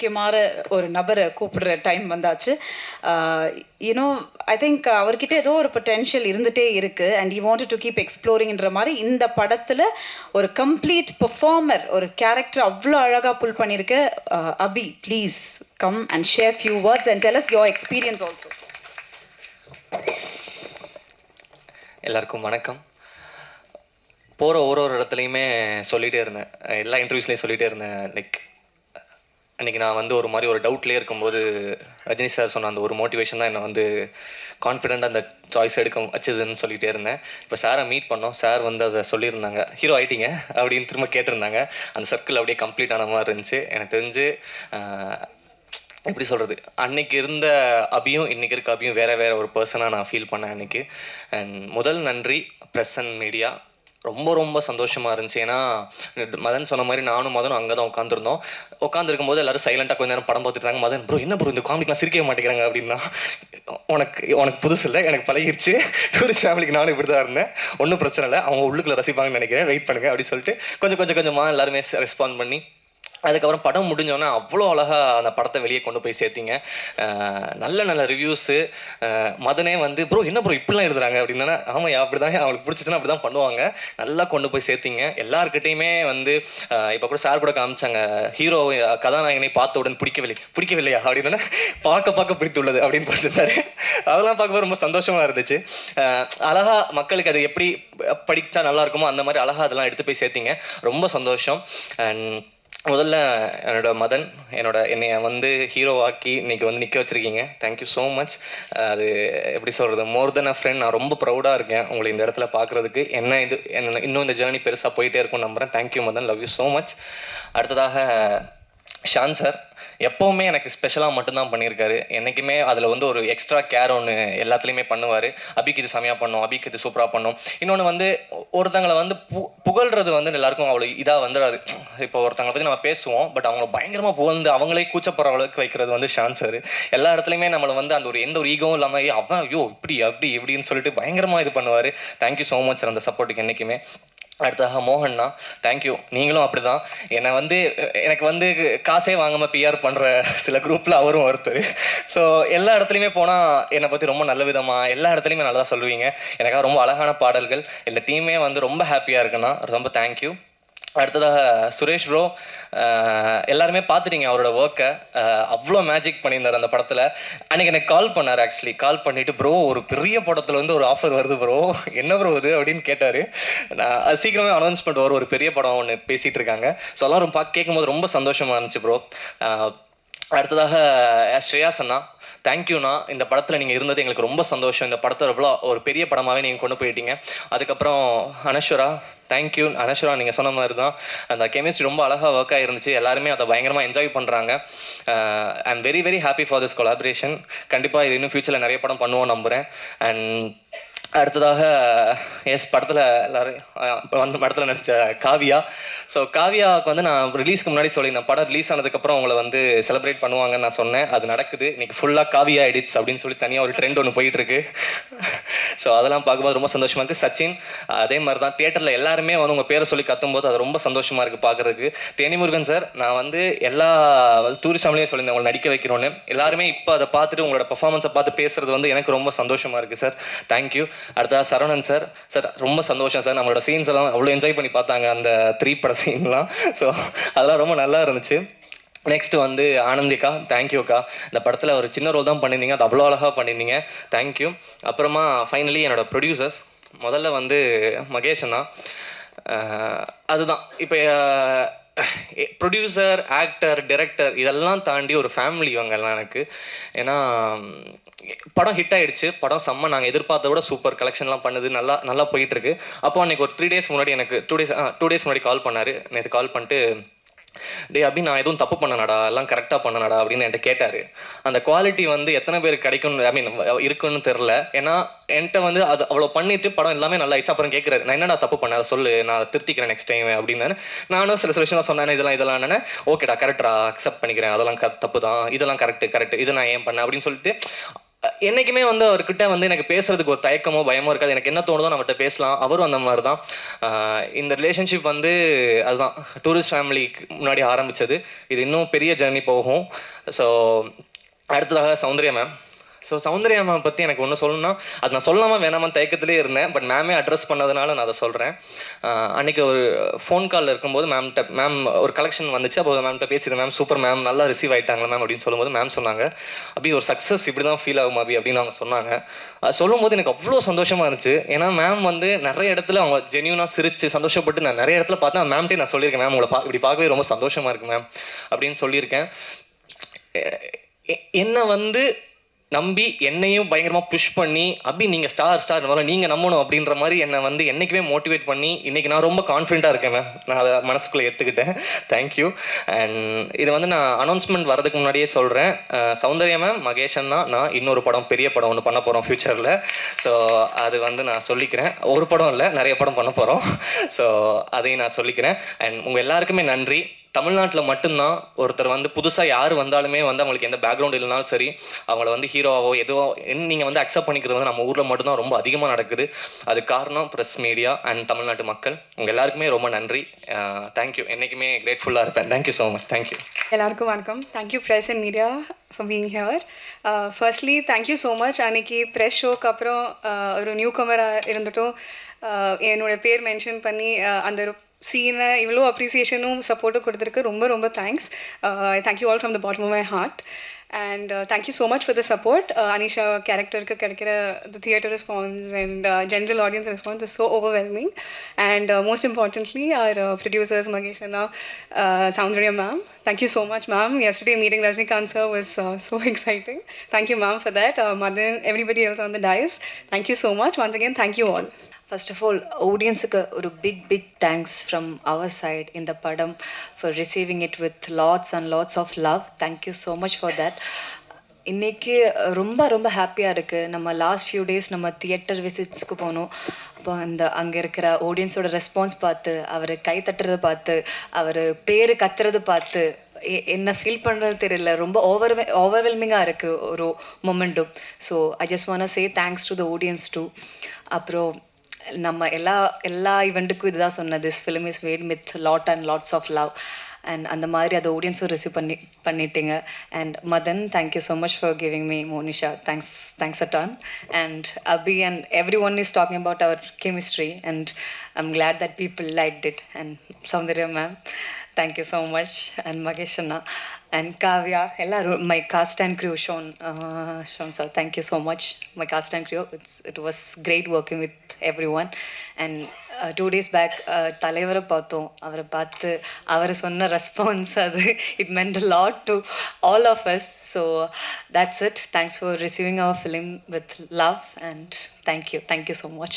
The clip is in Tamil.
முக்கியமான ஒரு நபரை கூப்பிடுற டைம் வந்தாச்சு. யூனோ ஐ திங்க் அவர்கிட்ட ஏதோ ஒரு பொட்டென்ஷியல் இருந்துகிட்டே இருக்குது and you wanted to keep எக்ஸ்ப்ளோரிங்ன்ற மாதிரி இந்த படத்தில் ஒரு கம்ப்ளீட் பெர்ஃபார்மர், ஒரு கேரக்டர் அவ்வளோ அழகாக புல் பண்ணியிருக்க. Abhi, please come and share few words and tell us your experience also. எல்லாருக்கும் வணக்கம். போகிற ஒரு இடத்துலையுமே சொல்லிகிட்டே இருந்தேன், எல்லா இன்டர்வியூஸ்லேயும் சொல்லிகிட்டே இருந்தேன். லைக் அன்றைக்கி நான் வந்து ஒரு மாதிரி ஒரு டவுட்லேயே இருக்கும்போது ரஜினி சார் சொன்ன அந்த ஒரு மோட்டிவேஷன் தான் என்னை வந்து கான்ஃபிடென்ட்டாக அந்த சாய்ஸ் எடுக்க வச்சதுன்னு சொல்லிகிட்டே இருந்தேன். இப்போ சாரை மீட் பண்ணோம், சார் வந்து அதை சொல்லியிருந்தாங்க, ஹீரோ ஆகிட்டீங்க அப்படின்னு திரும்ப கேட்டிருந்தாங்க. அந்த சர்க்கிள் அப்படியே கம்ப்ளீட் ஆன மாதிரி இருந்துச்சு. எனக்கு தெரிஞ்சு எப்படி சொல்கிறது, அன்னைக்கு இருந்த அபியும் இன்றைக்கி இருக்க அபியும் வேறு வேறு ஒரு பர்சனாக நான் ஃபீல் பண்ணேன் அன்றைக்கி. அண்ட் முதல் நன்றி ப்ரெஸ் அண்ட் மீடியா. ரொம்ப ரொம்ப சந்தோஷமாக இருந்துச்சு. ஏன்னா மதன் சொன்ன மாதிரி நானும் மதனும் அங்கே தான் உட்காந்துருக்கும் போது எல்லோரும் சைலண்ட்டாக கொஞ்ச நேரம் படம் பார்த்துட்டு இருந்தாங்க. மதன் ப்ரோ என்ன ப்ரோ இந்த காமெடிக்கெலாம் சிரிக்கவே மாட்டேங்கிறாங்க அப்படின்னா, உனக்கு புதுசு இல்லை, எனக்கு பழகிருச்சு. டூரிஸ்ட் ஃபேமிலிக்கு நானும் இப்படி தான் இருந்தேன், ஒன்றும் பிரச்சனை இல்லை, அவங்க உள்ளுக்குள்ளே ரசிப்பாங்கன்னு நினைக்கிறேன், வெயிட் பண்ணுங்க அப்படின்னு சொல்லிட்டு கொஞ்சமாக எல்லாருமே ரெஸ்பாண்ட் பண்ணி அதுக்கப்புறம் படம் முடிஞ்சோன்னே அவ்வளோ அழகாக அந்த படத்தை வெளியே கொண்டு போய் சேர்த்திங்க. நல்ல ரிவ்யூஸு. மதனே வந்து ப்ரோ என்ன ப்ரோ இப்படிலாம் எழுதுறாங்க அப்படின்னா, ஆமாம் அப்படி தான், அவங்களுக்கு பிடிச்சிச்சுன்னா அப்படி தான் பண்ணுவாங்க, நல்லா கொண்டு போய் சேர்த்திங்க. எல்லாருக்கிட்டையுமே வந்து இப்போ கூட சார் கூட காமிச்சாங்க, ஹீரோ கதாநாயகனை பார்த்தவுடன் பிடிக்கவில்லையா அப்படின்னா, பார்க்க பிடித்துள்ளது அப்படின்னு பார்த்துருந்தாரு. அதெல்லாம் பார்க்கும்போது ரொம்ப சந்தோஷமாக இருந்துச்சு. அழகாக மக்களுக்கு அது எப்படி படித்தா நல்லா இருக்குமோ அந்த மாதிரி அழகாக அதெல்லாம் எடுத்து போய் சேர்த்திங்க. ரொம்ப சந்தோஷம். அண்ட் முதல்ல மதன் என்னைய வந்து ஹீரோவாக்கி இன்றைக்கி வந்து நிற்க வச்சுருக்கீங்க. Thank you so much. அது எப்படி சொல்கிறது, மோர் தென் அ ஃப்ரெண்ட். நான் ரொம்ப ப்ரௌடாக இருக்கேன் உங்களை இந்த இடத்துல பார்க்குறதுக்கு. இன்னும் இந்த ஜேர்னி பெருசாக போயிட்டே இருக்கும்னு நம்புகிறேன். Thank you Madan, love you so much. அடுத்ததாக ஷான் சார் எப்போவுமே எனக்கு ஸ்பெஷலாக மட்டும்தான் பண்ணியிருக்காரு. என்றைக்குமே அதில் வந்து ஒரு எக்ஸ்ட்ரா கேர் ஒன்று எல்லாத்துலேயுமே பண்ணுவார். அபிக்கு இது செமையாக பண்ணும், அபிக்கு இது சூப்பராக பண்ணும். இன்னொன்று வந்து ஒருத்தங்களை வந்து புகழ்றது வந்து எல்லாருக்கும் அவ்வளோ இதாக வந்துடாது. இப்போ ஒருத்தங்களை பற்றி நம்ம பேசுவோம், பட் அவங்கள பயங்கரமாக புகழ்ந்து அவங்களே கூச்சப்படுற அளவுக்கு வைக்கிறது வந்து ஷான் சார். எல்லா இடத்துலையுமே நம்மளை வந்து அந்த எந்த ஒரு ஈகவும் இல்லாமல் அவன் ஐயோ இப்படி அப்படி இப்படின்னு சொல்லிட்டு பயங்கரமாக இது பண்ணுவார். தேங்க்யூ ஸோ மச் சார் அந்த சப்போர்ட்டுக்கு என்றைக்குமே. அடுத்ததாக மோகன்னா, தேங்க்யூ. நீங்களும் அப்படி தான். எனக்கு வந்து காசே வாங்காமல் பிஆர் பண்ணுற சில குரூப்பில் அவரும் ஒருத்தர். ஸோ எல்லா இடத்துலையுமே போனால் என்னை பற்றி ரொம்ப நல்ல விதமாக எல்லா இடத்துலையுமே நல்லா சொல்லுவீங்க. எனக்காக ரொம்ப அழகான பாடல்கள். இந்த டீமே வந்து ரொம்ப ஹாப்பியாக இருக்குண்ணா, ரொம்ப தேங்க்யூ. அடுத்ததாக சுரேஷ் ப்ரோ, எல்லாருமே பார்த்துட்டீங்க அவரோட ஒர்க்கை. அவ்வளோ மேஜிக் பண்ணியிருந்தார் அந்த படத்தில். அன்றைக்கி எனக்கு கால் பண்ணார். ஆக்சுவலி கால் பண்ணிவிட்டு, ப்ரோ ஒரு பெரிய படத்தில் வந்து ஒரு ஆஃபர் வருது ப்ரோ, என்ன ப்ரோ இது அப்படின்னு கேட்டார். நான் அது சீக்கிரமே அனௌன்ஸ்மெண்ட் வரும், ஒரு பெரிய படம் ஒன்று பேசிகிட்டு இருக்காங்க. ஸோ எல்லோரும் கேட்கும்போது ரொம்ப சந்தோஷமாக இருந்துச்சு ப்ரோ. அடுத்ததாக ஸ்ரேயாஸ் அண்ணா, தேங்க்யூண்ணா. இந்த படத்தில் நீங்கள் இருந்தது எங்களுக்கு ரொம்ப சந்தோஷம். இந்த படத்தை எவ்வளோ ஒரு பெரிய படமாகவே நீங்கள் கொண்டு போயிட்டீங்க. அதுக்கப்புறம் அனஸ்வரா, தேங்க்யூ. அனஸ்வரா நீங்கள் சொன்ன மாதிரி தான் அந்த கெமிஸ்ட்ரி ரொம்ப அழகாக ஒர்க் ஆகிருந்துச்சு. எல்லாருமே அதை பயங்கரமாக என்ஜாய் பண்ணுறாங்க. I am very very happy for this collaboration. கண்டிப்பாக இது இன்னும் ஃப்யூச்சரில் நிறைய படம் பண்ணுவோம் நம்புகிறேன். அண்ட் அடுத்ததாக படத்தில் எல்லோரும் அந்த படத்தில் நடித்த காவியா. ஸோ காவியாவுக்கு வந்து நான் ரிலீஸ்க்கு முன்னாடி சொல்லியிருந்தேன், படம் ரிலீஸ் ஆனதுக்கப்புறம் அவங்கள வந்து செலிப்ரேட் பண்ணுவாங்கன்னு நான் சொன்னேன். அது நடக்குது. இன்றைக்கி ஃபுல்லாக காவியா எடிட்ஸ் அப்படின்னு சொல்லி தனியாக ஒரு ட்ரெண்ட் ஒன்று போயிட்டுருக்கு. ஸோ அதெல்லாம் பார்க்கும்போது ரொம்ப சந்தோஷமாக இருக்குது. சச்சின் அதே மாதிரி தான், தியேட்டரில் எல்லாருமே வந்து உங்கள் பேரை சொல்லி கத்தும்போது அது ரொம்ப சந்தோஷமாக இருக்குது பார்க்குறதுக்கு. தேனிமுருகன் சார், நான் வந்து எல்லா டூரிஸ்ட் ஃபேமிலியும் சொல்லியிருந்தேன் உங்களை நடிக்க வைக்கிறோன்னு. எல்லாருமே இப்போ அதை பார்த்துட்டு உங்களோட பர்ஃபார்மன்ஸை பார்த்து பேசுகிறது வந்து எனக்கு ரொம்ப சந்தோஷமாக இருக்குது சார். தேங்க்யூ. அடுத்தா சரவணன் சார், ரொம்ப சந்தோஷம் சார். நம்மளோட சீன்ஸ் எல்லாம் அவ்வளோ என்ஜாய் பண்ணி பார்த்தாங்க, அந்த 3 பட சீன்லாம். ஸோ அதெல்லாம் ரொம்ப நல்லா இருந்துச்சு. நெக்ஸ்ட் வந்து ஆனந்திக்கா, தேங்க்யூக்கா. இந்த படத்தில் ஒரு சின்ன ரோல் தான் பண்ணியிருந்தீங்க, அது அவ்வளோ அழகாக பண்ணியிருந்தீங்க, தேங்க்யூ. அப்புறமா ஃபைனலி என்னோடய ப்ரொடியூசர்ஸ், முதல்ல வந்து மகேஷன் தான். அதுதான் இப்போ ப்ரொடியூசர், ஆக்டர், டைரக்டர் இதெல்லாம் தாண்டி ஒரு ஃபேமிலி இவங்கெல்லாம் எனக்கு. ஏன்னா படம் ஹிட் ஆகிடுச்சு, படம் செம்ம, நாங்கள் எதிர்பார்த்த விட சூப்பர் கலெக்ஷன்லாம் பண்ணுது, நல்லா போயிட்டுருக்கு. அப்போ அன்றைக்கி ஒரு 3 days முன்னாடி எனக்கு 2 days முன்னாடி கால் பண்ணார். நேற்று கால் பண்ணிட்டு, டே அப்படி நான் எதுவும் தப்பு பண்ணனடா, எல்லாம் கரெக்டாக பண்ணனடா அப்படின்னு என்கிட்ட கேட்டார். அந்த குவாலிட்டி வந்து எத்தனை பேருக்கு கிடைக்கும், ஐ மீன் இருக்குன்னு தெரில. ஏன்னா என்கிட்ட வந்து அது அவ்வளோ பண்ணிவிட்டு படம் எல்லாமே நல்லா ஆயிடுச்சு. அப்புறம் கேட்குறாரு, நான் என்னடா தப்பு பண்ண, அதை சொல்லு, நான் திருத்திக்கிறேன் நெக்ஸ்ட் டைம் அப்படின்னு. நானும் சில விஷயம்லாம் சொன்னேன், இதெல்லாம் என்னென்ன ஓகேடா கரெக்டா அக்செப்ட் பண்ணிக்கிறேன், அதெல்லாம் தப்பு தான், இதெல்லாம் கரெக்ட், இது நான் ஏன் பண்ணேன் அப்படின்னு சொல்லிட்டு என்றைக்குமே வந்து அவர்கிட்ட வந்து எனக்கு பேசுறதுக்கு ஒரு தயக்கமோ பயமோ இருக்காது. எனக்கு என்ன தோணுதோ நம்மகிட்ட பேசலாம். அவரும் அந்த மாதிரி தான். இந்த ரிலேஷன்ஷிப் வந்து அதுதான் டூரிஸ்ட் ஃபேமிலிக்கு முன்னாடி ஆரம்பிச்சது. இது இன்னும் பெரிய ஜர்னி போகும். ஸோ அடுத்ததாக Soundarya ma'am. So Soundarya ma'am பற்றி எனக்கு ஒன்று சொல்லணும்னா, அது நான் சொல்லாமல் வேணாமான்னு தயக்கத்திலே இருந்தேன். பட் மேமே அட்ரஸ் பண்ணதுனால நான் அதை சொல்கிறேன். அன்றைக்கி ஒரு ஃபோன் காலில் இருக்கும்போது மேம் ஒரு கலெக்ஷன் வந்துச்சு. அப்போ மேம்கிட்ட பேசியிருந்தேன். மேம் சூப்பர் மேம், நல்லா ரிசீவ் ஆகிட்டாங்களா மேம் அப்படின்னு சொல்லும்போது மேம் சொன்னாங்க, அப்படி ஒரு சக்ஸஸ் இப்படி தான் ஃபீல் ஆகும் அபி அப்படின்னு அவங்க சொன்னாங்க. அது சொல்லும்போது எனக்கு அவ்வளோ சந்தோஷமாக இருந்துச்சு. ஏன்னா மேம் வந்து நிறைய இடத்துல அவங்க ஜென்யூனாக சிரித்து சந்தோஷப்பட்டு நான் நிறைய இடத்துல பார்த்தேன். மேம்கிட்டே நான் சொல்லியிருக்கேன், மேம் உங்களை இப்படி பார்க்கவே ரொம்ப சந்தோஷமாக இருக்குது மேம் அப்படின்னு சொல்லியிருக்கேன். என்னை வந்து நம்பி என்னையும் பயங்கரமாக புஷ் பண்ணி அப்படி நீங்கள் ஸ்டார் நீங்கள் நம்பணும் அப்படின்ற மாதிரி என்னை வந்து என்றைக்குமே மோட்டிவேட் பண்ணி இன்றைக்கி நான் ரொம்ப கான்ஃபிடென்ட்டாக இருக்கேன் மேம். நான் அதை மனசுக்குள்ளே எடுத்துக்கிட்டேன். தேங்க்யூ. அண்ட் இது வந்து நான் அனௌன்ஸ்மெண்ட் வரதுக்கு முன்னாடியே சொல்கிறேன். சௌந்தர்யா மேம், மகேஷ் அண்ணா, நான் இன்னொரு படம், பெரிய படம் ஒன்று பண்ண போகிறோம் ஃப்யூச்சரில். ஸோ அது வந்து நான் சொல்லிக்கிறேன். ஒரு படம் இல்லை, நிறைய படம் பண்ண போகிறோம். ஸோ அதையும் நான் சொல்லிக்கிறேன். அண்ட் உங்கள் எல்லாருக்குமே நன்றி. தமிழ்நாட்டில் மட்டும்தான் ஒருத்தர் வந்து புதுசாக யார் வந்தாலுமே வந்து அவங்களுக்கு எந்த பேக்ரவுண்ட் இல்லைனாலும் சரி, அவங்கள வந்து ஹீரோவோ எதுவோ நீங்கள் வந்து அக்செப்ட் பண்ணிக்கிறது வந்து நம்ம ஊரில் மட்டும்தான் ரொம்ப அதிகமாக நடக்குது. அது காரணம் ப்ரெஸ், மீடியா அண்ட் தமிழ்நாட்டு மக்கள். உங்கள் எல்லாருக்குமே ரொம்ப நன்றி. தேங்க்யூ. என்றைக்குமே கிரேட்ஃபுல்லாக இருப்பேன். Thank you so much. தேங்க்யூ. எல்லாருக்கும் வணக்கம். Thank you press and media for being here. Firstly thank you so much. அன்றைக்கி ப்ரெஸ் ஷோக்கு அப்புறம் ஒரு நியூ கமராக இருந்துட்டும் என்னோடய பேர் மென்ஷன் பண்ணி அந்த சீனை இவ்வளோ அப்ரிசியேஷனும் சப்போர்ட்டும் கொடுத்துருக்கு. ரொம்ப ரொம்ப thanks. Thank you all from the bottom of my heart. And thank you so much for the support. Anisha character ku kadikira the theatre response and general audience response is so overwhelming. And most importantly, our producers Magesh Anna, Soundarya ma'am. Thank you so much, ma'am. Yesterday meeting Rajnikant sir was so exciting. Thank you, ma'am, for that. Madan, everybody else on the dais. Thank you so much. Once again, thank you all. First of all, audience-க்கு ஒரு big thanks from our side in the padam for receiving it with lots and lots of love. Thank you so much for that. இன்றைக்கி ரொம்ப ஹாப்பியாக இருக்குது. நம்ம லாஸ்ட் ஃபியூ டேஸ் நம்ம தியேட்டர் விசிட்ஸ்க்கு போனோம். அப்போ அங்கே இருக்கிற ஆடியன்ஸோட ரெஸ்பான்ஸ் பார்த்து, அவர் கை தட்டுறது பார்த்து, அவர் பேர் கத்துறது பார்த்து என்ன ஃபீல் பண்ணுறது தெரியல. ரொம்ப ஓவர்வெல்மிங்காக இருக்குது ஒரு மொமெண்ட்டும். So I just want say thanks to the audience too. அப்புறம் நம்ம எல்லா ஈவெண்ட்டுக்கும் இதுதான் சொன்னது, this film is made with lots of love. And அந்த மாதிரி அதை ஆடியன்ஸும் ரிசீவ் பண்ணிட்டீங்க. And Madhan, thank you so much for giving me Monisha. Thanks a ton. And Abhi and everyone is talking about our chemistry and I'm glad that people liked it. And Soundarya ma'am, thank you so much. And Magesh Anna and Kavya, my cast and crew, Sean sir, thank you so much. My cast and crew, it was great working with everyone. And 2 days back தலைவரை பார்த்தோம். அவரை பார்த்து அவர் சொன்ன ரெஸ்பான்ஸ், அது it meant a lot to all of us. So that's it. Thanks for receiving our film with love and thank you so much.